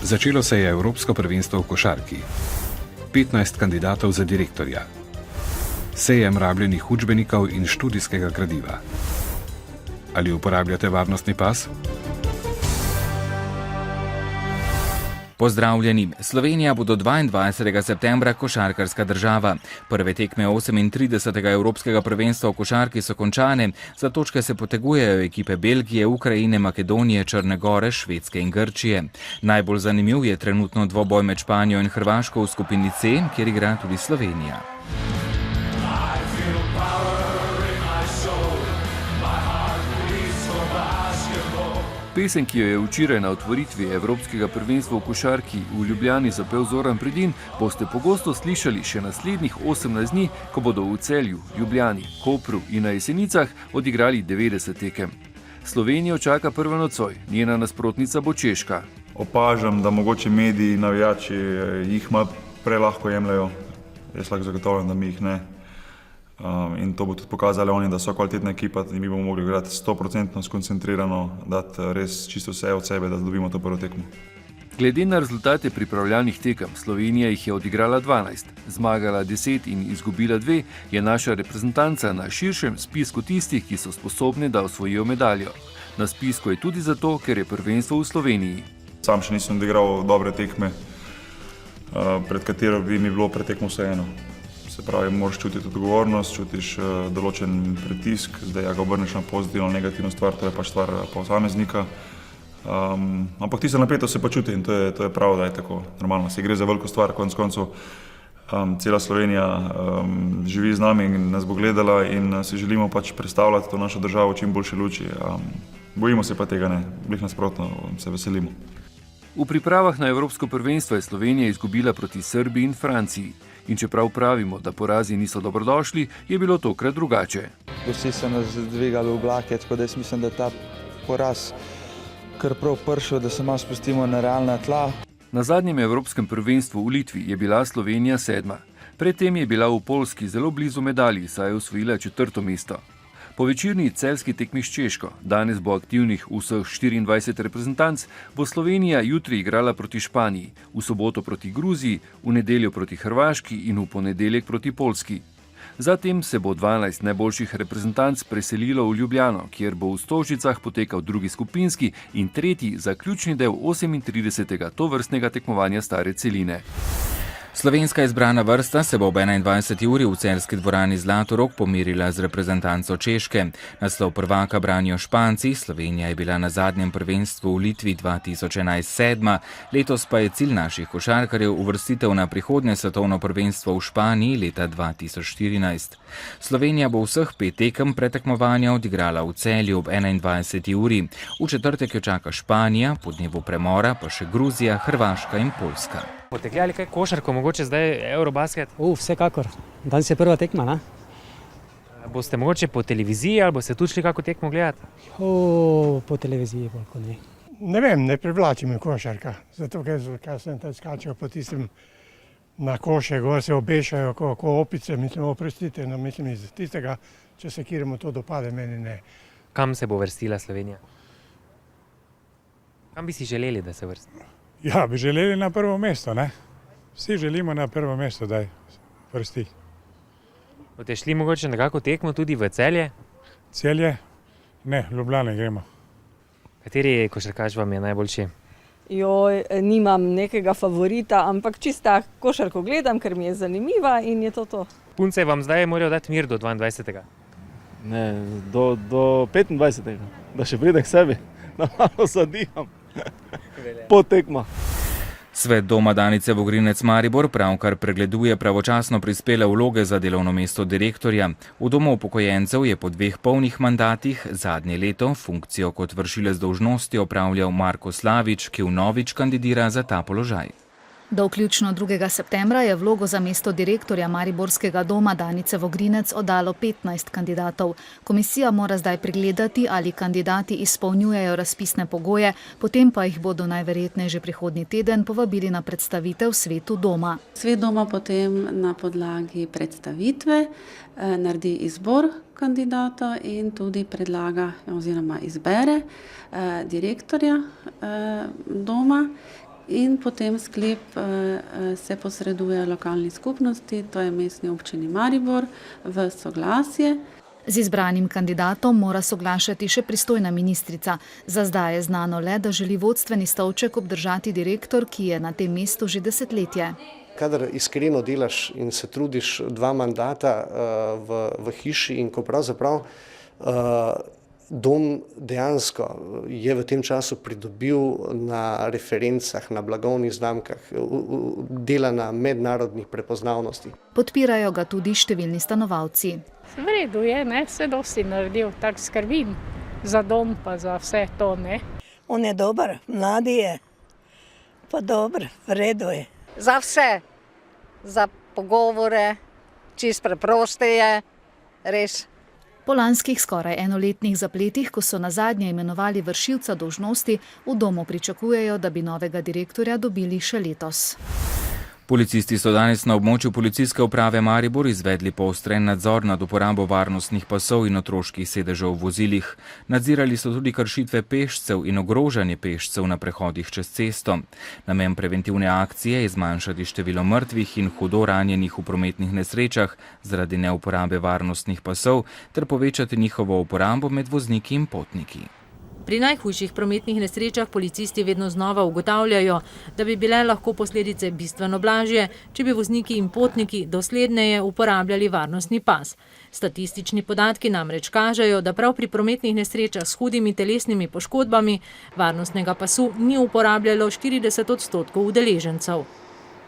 Začelo se je Evropsko prvenstvo v košarki. 15 kandidatov za direktorja. Sejem rabljenih učbenikov in študijskega gradiva. Ali uporabljate varnostni pas? Pozdravljeni! Slovenija bo do 22. septembra košarkarska država. Prve tekme 38. Evropskega prvenstva v košarki so končane. Za točke se potegujejo ekipe Belgije, Ukrajine, Makedonije, Črne Gore, Švedske in Grčije. Najbolj zanimiv je trenutno dvoboj med Španijo in Hrvaško v skupini C, kjer igra tudi Slovenija. Pesem, ki jo je včeraj na otvoritvi Evropskega prvenstva v košarki v Ljubljani zapel Zoran Predin, boste pogosto slišali še naslednjih 18 dni, ko bodo v Celju, Ljubljani, Kopru in na Jesenicah odigrali 90 tekem. Slovenijo čaka prva nocoj, njena nasprotnica bo Češka. Opažam, da mogoče mediji, navijači jih malo prelahko jemljajo. Jaz lahko zagotovim, da mi jih ne. In to bo tudi pokazali oni, da so kvalitetna ekipa in mi bomo mogli igrati 100% skoncentrirano, dati res čisto vse od sebe, da dobimo to prvo tekmo. Glede na rezultate pripravljalnih tekem, Slovenija jih je odigrala 12, zmagala 10 in izgubila 2, je naša reprezentanca na širšem spisku tistih, ki so sposobni, da osvojijo medaljo. Na spisku je tudi zato, ker je prvenstvo v Sloveniji. Sam še nisem odigral dobre tekme, pred katero bi mi bilo pretekmo vseeno. Se pravi, moraš čutiti odgovornost, čutiš določen pritisk, zdaj ga obrneš na pozitivno, negativno stvar, to je pač stvar posameznika. Ampak tista napetost se pa čuti in to je prav, da je tako normalno. Se gre za veliko stvar, konec koncev cela Slovenija živi z nami in nas bo gledala in si želimo pač predstavljati to našo državo v čim boljši luči. Bojimo se pa tega ne, blih nasprotno, se veselimo. V pripravah na Evropsko prvenstvo je Slovenija izgubila proti Srbiji in Franciji. In čeprav pravimo, da porazi niso dobrodošli, je bilo tokrat drugače. Vsi so nas dvigali v oblake, tako da jaz mislim, da je ta poraz kar prav prišel, da se malo spustimo na realna tla. Na zadnjem Evropskem prvenstvu v Litvi je bila Slovenija 7. Predtem je bila v Poljski zelo blizu medalji, saj je osvojila 4. mesto. Po večerni celjski tekmi s Češko, danes bo aktivnih vseh 24 reprezentanc, bo Slovenija jutri igrala proti Španiji, v soboto proti Gruziji, v nedeljo proti Hrvaški in v ponedeljek proti Poljski. Zatem se bo 12 najboljših reprezentanc preselilo v Ljubljano, kjer bo v Stožicah potekal drugi skupinski in tretji zaključni del 38. tovrstnega tekmovanja stare celine. Slovenska izbrana vrsta se bo ob 21. uri v celjski dvorani Zlatorog pomerila z reprezentanco Češke. Naslov prvaka branijo Španci, Slovenija je bila na zadnjem prvenstvu v Litvi 2011 7. Letos pa je cilj naših košarkarjev uvrstitev na prihodnje svetovno prvenstvo v Španiji leta 2014. Slovenija bo vseh 5 tekem pretekmovanja odigrala v Celju ob 21. uri. V četrtek jo čaka Španija, po dnevu premora pa še Gruzija, Hrvaška in Poljska. Potekljali kaj košarko, mogoče zdaj Eurobasket? Vsekakor. Danes je prva tekma, ne? Boste mogoče po televiziji ali boste tudi šli kako tekmo gledati? Po televiziji bolj kot ne. Ne vem, ne privlači me košarka, zato ker sem tam skačal po tistem na koše, gor se obešajo ko opice, mislim, oprostite, no mislim iz tistega, če se kjeremu to dopade, meni ne. Kam se bo vrstila Slovenija? Kam bi si želeli, da se vrsti? Ja, bi želeli na prvo mesto, ne? Vsi želimo na prvo mesto, da je vrsti. Boste šli mogoče na kako tekmo tudi v Celje? Celje? Ne, Ljubljane gremo. Kateri košarkaš vam je najboljši? Nimam nekega favorita, ampak čista košarko gledam, ker mi je zanimiva in je to. Punce vam zdaj morajo dati mir do 22. Ne, do 25. Da še pride k sebi, da malo zadiham. Po tekma. Svet doma Danice Vogrinec Maribor pravkar pregleduje pravočasno prispele vloge za delovno mesto direktorja. V domu upokojencev je po 2 polnih mandatih zadnje leto funkcijo kot vršilec dolžnosti opravljal Marko Slavič, ki vnovič kandidira za ta položaj. Do vključno 2. septembra je vlogo za mesto direktorja Mariborskega doma Danice Vogrinec oddalo 15 kandidatov. Komisija mora zdaj pregledati, ali kandidati izpolnjujejo razpisne pogoje, potem pa jih bodo najverjetneje že prihodnji teden povabili na predstavitev svetu doma. Svet doma potem na podlagi predstavitve naredi izbor kandidata in tudi predlaga oziroma izbere direktorja doma, in potem sklep se posreduje lokalni skupnosti, to je Mestni občini Maribor, v soglasje. Z izbranim kandidatom mora soglašati še pristojna ministrica. Za zdaj je znano le, da želi vodstveni stolček obdržati direktor, ki je na tem mestu že desetletje. Kadar iskreno delaš in se trudiš 2 mandata v hiši in ko pravzaprav dom dejansko je v tem času pridobil na referencah, na blagovnih znamkah, dela na mednarodnih prepoznavnosti. Podpirajo ga tudi številni stanovalci. V redu je, ne, vse dosti naredil, tako skrbim za dom pa za vse to, ne. On je dober, mladi je, pa dober, v redu je. Za vse, za pogovore, čist preproste je, res. Po lanskih skoraj enoletnih zapletih, ko so nazadnje imenovali vršilca dolžnosti, v domu pričakujejo, da bi novega direktorja dobili še letos. Policisti so danes na območju policijske uprave Maribor izvedli poostren nadzor nad uporabo varnostnih pasov in otroških sedežev v vozilih. Nadzirali so tudi kršitve pešcev in ogrožanje pešcev na prehodih čez cesto. Namen preventivne akcije je zmanjšati število mrtvih in hudo ranjenih v prometnih nesrečah zaradi neuporabe varnostnih pasov ter povečati njihovo uporabo med vozniki in potniki. Pri najhujših prometnih nesrečah policisti vedno znova ugotavljajo, da bi bile lahko posledice bistveno blažje, če bi vozniki in potniki dosledneje uporabljali varnostni pas. Statistični podatki namreč kažejo, da prav pri prometnih nesrečah s hudimi telesnimi poškodbami varnostnega pasu ni uporabljalo 40% udeležencev.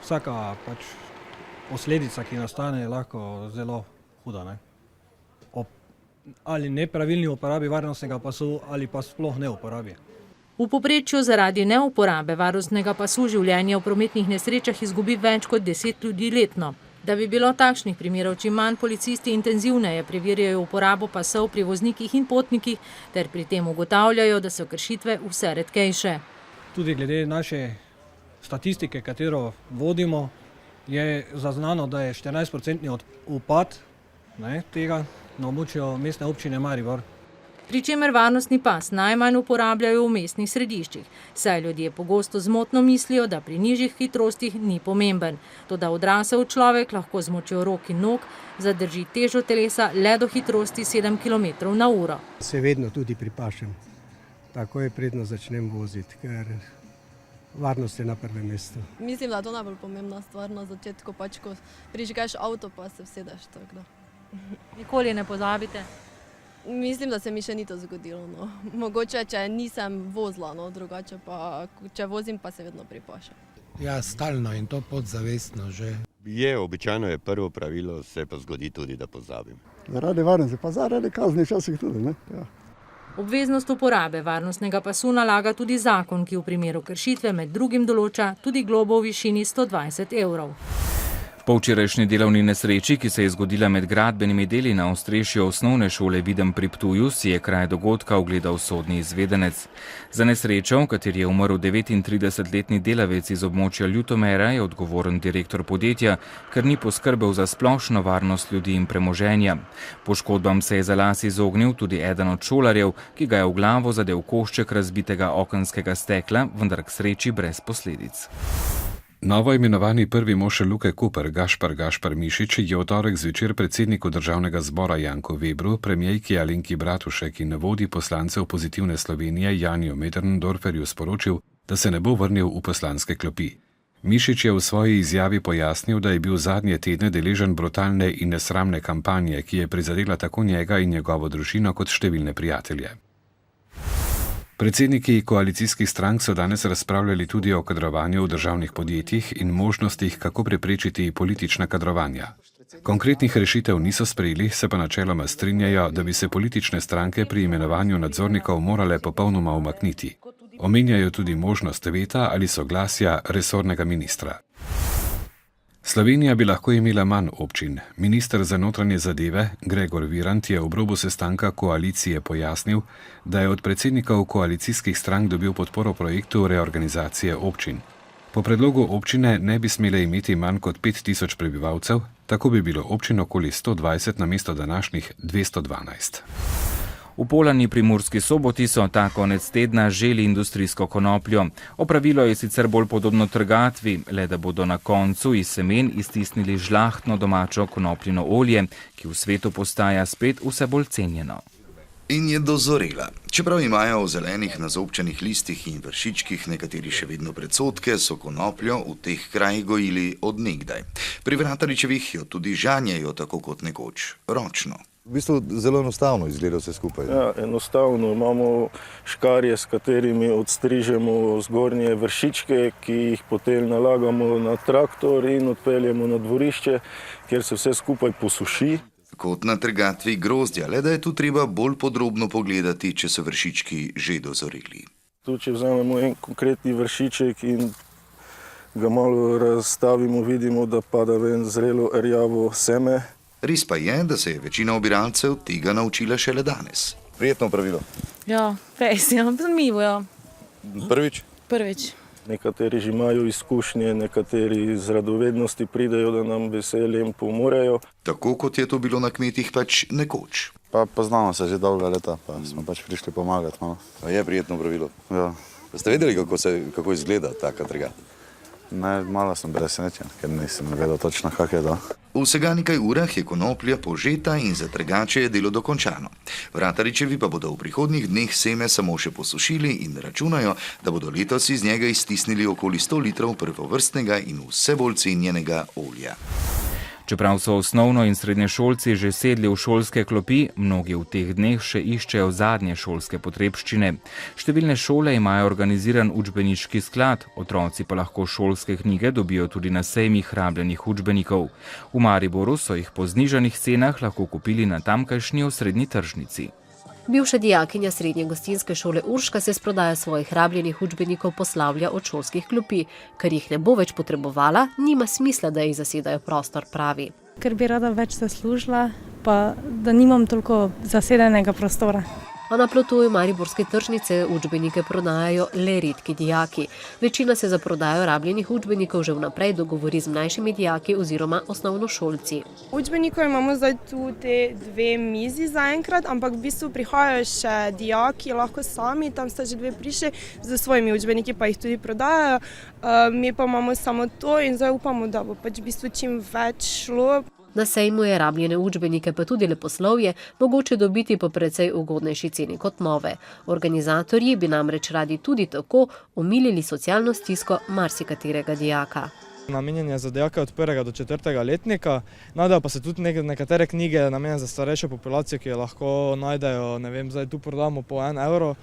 Vsaka posledica, ki nastane, je lahko zelo huda, ne? Ali nepravilni uporabi varnostnega pasu ali pa sploh ne uporabi. V povprečju zaradi neuporabe varnostnega pasu življenje v prometnih nesrečah izgubi več kot 10 ljudi letno. Da bi bilo takšnih primerov čim manj, policisti intenzivneje preverjajo uporabo pasov pri voznikih in potnikih ter pri tem ugotavljajo, da so kršitve vse redkejše. Tudi glede naše statistike, katero vodimo, je zaznano, da je 14% upad tega na območju Mestne občine Maribor. Pri čemer varnostni pas najmanj uporabljajo v mestnih središčih, saj ljudje pogosto zmotno mislijo, da pri nižjih hitrostih ni pomemben. Toda odrasel človek lahko z močjo rok in nog zadrži težo telesa le do hitrosti 7 km/h. Se vedno tudi pripašem, tako je predno začnem voziti, ker varnost je na prvem mestu. Mislim, da je to najbolj pomembna stvar na začetku, ko prižgeš avto, pa se vsedeš tako. Nikoli ne pozabite? Mislim, da se mi še ni to zgodilo. No. Mogoče, če nisem vozila, drugače pa, če vozim, pa se vedno pripašam. Ja, stalno in to podzavestno že. Običajno je prvo pravilo, se pa zgodi tudi, da pozabim. Zaradi varnosti, pa zaradi kazni včasih tudi, ne? Ja. Obveznost uporabe varnostnega pasu nalaga tudi zakon, ki v primeru kršitve med drugim določa tudi globo v višini 120 evrov. Po včerajšnji delovni nesreči, ki se je zgodila med gradbenimi deli na ostrešju osnovne šole Videm pri Ptuju, si je kraj dogodka ogledal sodni izvedenec. Za nesrečo, v kateri je umrl 39-letni delavec iz območja Ljutomera, je odgovoren direktor podjetja, ker ni poskrbel za splošno varnost ljudi in premoženja. Poškodbam se je za las izognil tudi eden od šolarjev, ki ga je v glavo zadel košček razbitega okenskega stekla, vendar k sreči brez posledic. Novo imenovani prvi mož Luke Koper Gašpar Mišič je v torek zvečer predsedniku državnega zbora Janku Vebru, premijejki Alenki Bratušek in vodji poslancev Pozitivne Slovenije Janiju Möderndorferju sporočil, da se ne bo vrnil v poslanske klopi. Mišič je v svoji izjavi pojasnil, da je bil zadnje tedne deležen brutalne in nesramne kampanje, ki je prizadela tako njega in njegovo družino kot številne prijatelje. Predsedniki koalicijskih strank so danes razpravljali tudi o kadrovanju v državnih podjetjih in možnostih, kako preprečiti politična kadrovanja. Konkretnih rešitev niso sprejeli, se pa načeloma strinjajo, da bi se politične stranke pri imenovanju nadzornikov morale popolnoma umakniti. Omenjajo tudi možnost veta ali soglasja resornega ministra. Slovenija bi lahko imela manj občin. Minister za notranje zadeve Gregor Virant je ob robu sestanka koalicije pojasnil, da je od predsednikov koalicijskih strank dobil podporo projektu reorganizacije občin. Po predlogu občine ne bi smele imeti manj kot 5000 prebivalcev, tako bi bilo občin okoli 120 namesto današnjih 212. V Polani pri Murski Soboti so ta konec tedna želi industrijsko konopljo. Opravilo je sicer bolj podobno trgatvi, le da bodo na koncu iz semen iztisnili žlahtno domačo konopljino olje, ki v svetu postaja spet vse bolj cenjeno. In je dozorela. Čeprav imajo v zelenih nazobčanih listih in vršičkih nekateri še vedno predsodke, so konopljo v teh krajih gojili od nekdaj. Pri Vrataričevih jo tudi žanjejo tako kot nekoč, ročno. V bistvu zelo enostavno izgleda vse skupaj. Ja, enostavno. Imamo škarje, s katerimi odstrižemo zgornje vršičke, ki jih potem nalagamo na traktor in odpeljemo na dvorišče, kjer se vse skupaj posuši. Kot na trgatvi grozdja, le da je tu treba bolj podrobno pogledati, če so vršički že dozoreli. Tu, če vzamemo en konkretni vršiček in ga malo razstavimo, vidimo, da pada ven zrelo rjavo seme. Res pa je, da se je večina obiralcev tega naučila šele danes. Prijetno opravilo. Ja, res, ja, zanimivo, ja. Prvič? Prvič. Nekateri že imajo izkušnje, nekateri z radovednosti pridejo, da nam veseljem pomorejo. Tako kot je to bilo na kmetih pač nekoč. Pa poznamo se že dolga leta, pa smo pač prišli pomagati malo. Pa je prijetno opravilo. Ja. Pa ste vedeli, kako izgleda taka trgat? Ne, malo sem presenečen, ker nisem vedel točno, kak je to. V vsega nekaj urah je konoplja požeta in za trgače je delo dokončano. Vrataričevi pa bodo v prihodnjih dneh seme samo še posušili in računajo, da bodo letos iz njega iztisnili okoli 100 litrov prvovrstnega in vse bolj cenjenega olja. Čeprav so osnovno- in srednješolci že sedli v šolske klopi, mnogi v teh dneh še iščejo zadnje šolske potrebščine. Številne šole imajo organiziran učbeniški sklad, otroci pa lahko šolske knjige dobijo tudi na sejmih rabljenih učbenikov. V Mariboru so jih po znižanih cenah lahko kupili na tamkajšnji osrednji tržnici. Bivša dijakinja srednje gostinske šole Urška se s prodajo svojih rabljenih učbenikov poslavlja od šolskih klopi. Ker jih ne bo več potrebovala, nima smisla, da jih zasedajo prostor, pravi. Ker bi rada več zaslužila, pa da nimam toliko zasedenega prostora. A na plotuju mariborske tržnice učbenike prodajajo le redki dijaki. Večina se za prodajo rabljenih učbenikov že vnaprej dogovori z mlajšimi dijaki oziroma osnovnošolci. Učbenikov imamo zdaj tu te 2 mizi zaenkrat, ampak v bistvu prihajajo še dijaki, lahko sami, tam sta že 2 prišli, z svojimi učbeniki pa jih tudi prodajajo. Mi pa imamo samo to in zdaj upamo, da bo pač v bistvu čim več šlo. Na sejmu je rabljene učbenike pa tudi leposlovje mogoče dobiti po precej ugodnejši ceni kot nove. Organizatorji bi namreč radi tudi tako omilili socialno stisko marsikaterega dijaka. Namenjen je za dijake od 1. do 4. letnika, najdejo pa se tudi nekatere knjige namenjene za starejšo populacijo, ki jo lahko najdejo, ne vem, zdaj tu prodamo po 1 evro.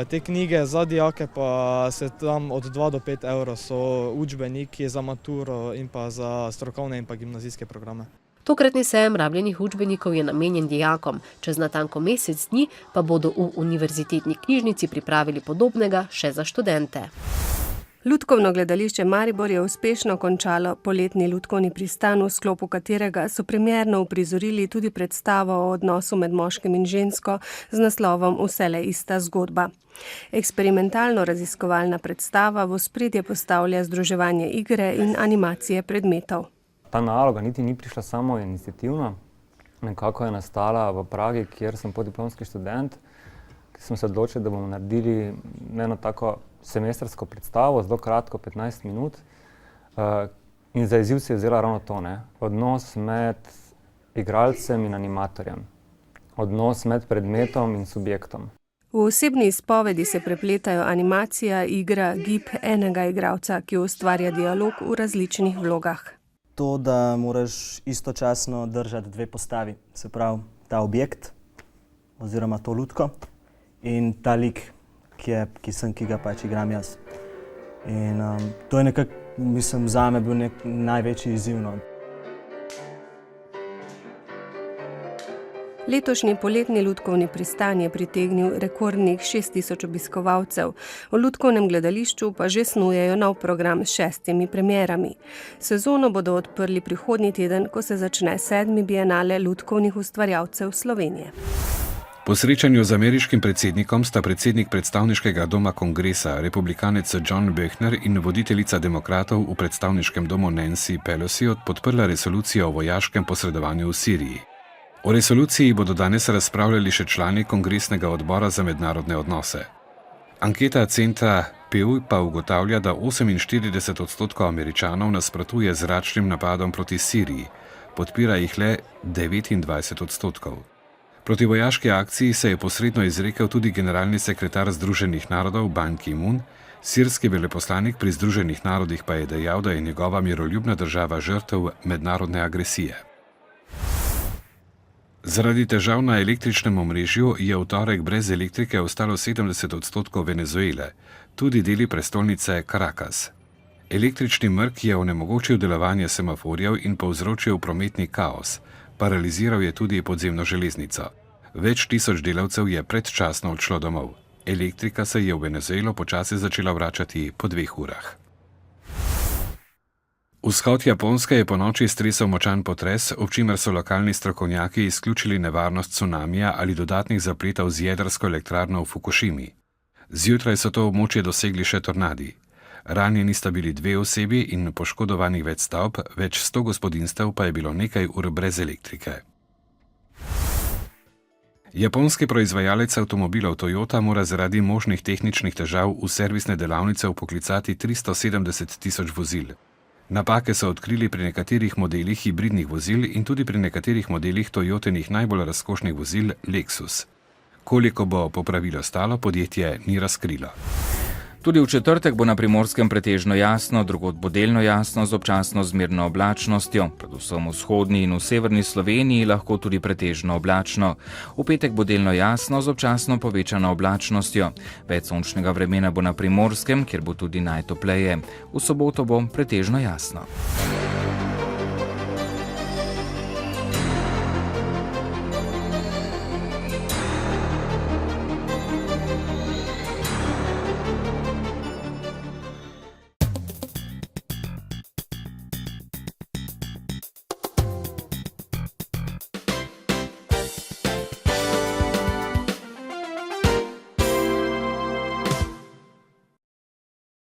Te knjige za dijake pa se tam od 2 do 5 evrov so učbeniki za maturo in pa za strokovne in pa gimnazijske programe. Tokratni sejem rabljenih učbenikov je namenjen dijakom, čez natanko mesec dni pa bodo v Univerzitetni knjižnici pripravili podobnega še za študente. Lutkovno gledališče Maribor je uspešno končalo poletni lutkovni pristan, v sklopu katerega so premierno uprizorili tudi predstavo o odnosu med moškim in žensko z naslovom Vselej ista zgodba. Eksperimentalno raziskovalna predstava v ospredje postavlja združevanje igre in animacije predmetov. Ta naloga niti ni prišla samo iniciativno, nekako je nastala v Pragi, kjer sem podiplomski študent, ki sem se odločil, da bomo naredili eno tako semestrsko predstavo, zelo kratko, 15 minut. In za izziv si je vzela ravno to, odnos med igralcem in animatorjem, odnos med predmetom in subjektom. V osebni izpovedi se prepletajo animacija, igra, gib enega igralca, ki ustvarja dialog v različnih vlogah. To, da moraš istočasno držati 2 postavi, se pravi ta objekt oziroma to lutko in ta lik, ki ga pač igram jaz. In to je nekako, mislim, zame bil največji izziv. Letošnji poletni lutkovni pristan je pritegnil rekordnih 6000 obiskovalcev. V lutkovnem gledališču pa že snujejo nov program s 6 premierami. Sezono bodo odprli prihodnji teden, ko se začne 7. bienale lutkovnih ustvarjalcev Slovenije. Po srečanju z ameriškim predsednikom sta predsednik predstavniškega doma kongresa, republikanec John Boehner in voditeljica demokratov v predstavniškem domu Nancy Pelosi podprla resolucijo o vojaškem posredovanju v Siriji. O resoluciji bodo danes razpravljali še člani Kongresnega odbora za mednarodne odnose. Anketa centra Pew pa ugotavlja, da 48% Američanov nasprotuje zračnim napadom proti Siriji, podpira jih le 29%. Proti vojaški akciji se je posredno izrekel tudi generalni sekretar Združenih narodov Ban Ki-moon, sirski veleposlanik pri Združenih narodih pa je dejal, da je njegova miroljubna država žrtev mednarodne agresije. Zaradi težav na električnem omrežju je v torek brez elektrike ostalo 70% Venezuele, tudi deli prestolnice Caracas. Električni mrk je onemogočil delovanje semaforjev in povzročil prometni kaos. Paraliziral je tudi podzemno železnico. Več tisoč delavcev je predčasno odšlo domov. Elektrika se je v Venezuelo počasi začela vračati po 2 urah. Vzhod Japonske je ponoči stresel močan potres, ob čimer so lokalni strokovnjaki izključili nevarnost cunamija ali dodatnih zapletov z jedrsko elektrarno v Fukušimi. Zjutraj so to območje dosegli še tornadi. Ranjeni sta bili 2 osebi in poškodovanih več stavb, več 100 gospodinstev pa je bilo nekaj ur brez elektrike. Japonski proizvajalec avtomobilov Toyota mora zaradi možnih tehničnih težav v servisne delavnice vpoklicati 370 tisoč vozil. Napake so odkrili pri nekaterih modelih hibridnih vozil in tudi pri nekaterih modelih Toyotinih najbolj razkošnih vozil Lexus. Koliko bo popravilo stalo, podjetje ni razkrilo. Tudi v četrtek bo na Primorskem pretežno jasno, drugod bo delno jasno z občasno zmerno oblačnostjo, predvsem v vzhodni in v severni Sloveniji lahko tudi pretežno oblačno. V petek bo delno jasno z občasno povečano oblačnostjo. Več sončnega vremena bo na Primorskem, kjer bo tudi najtopleje. V soboto bo pretežno jasno.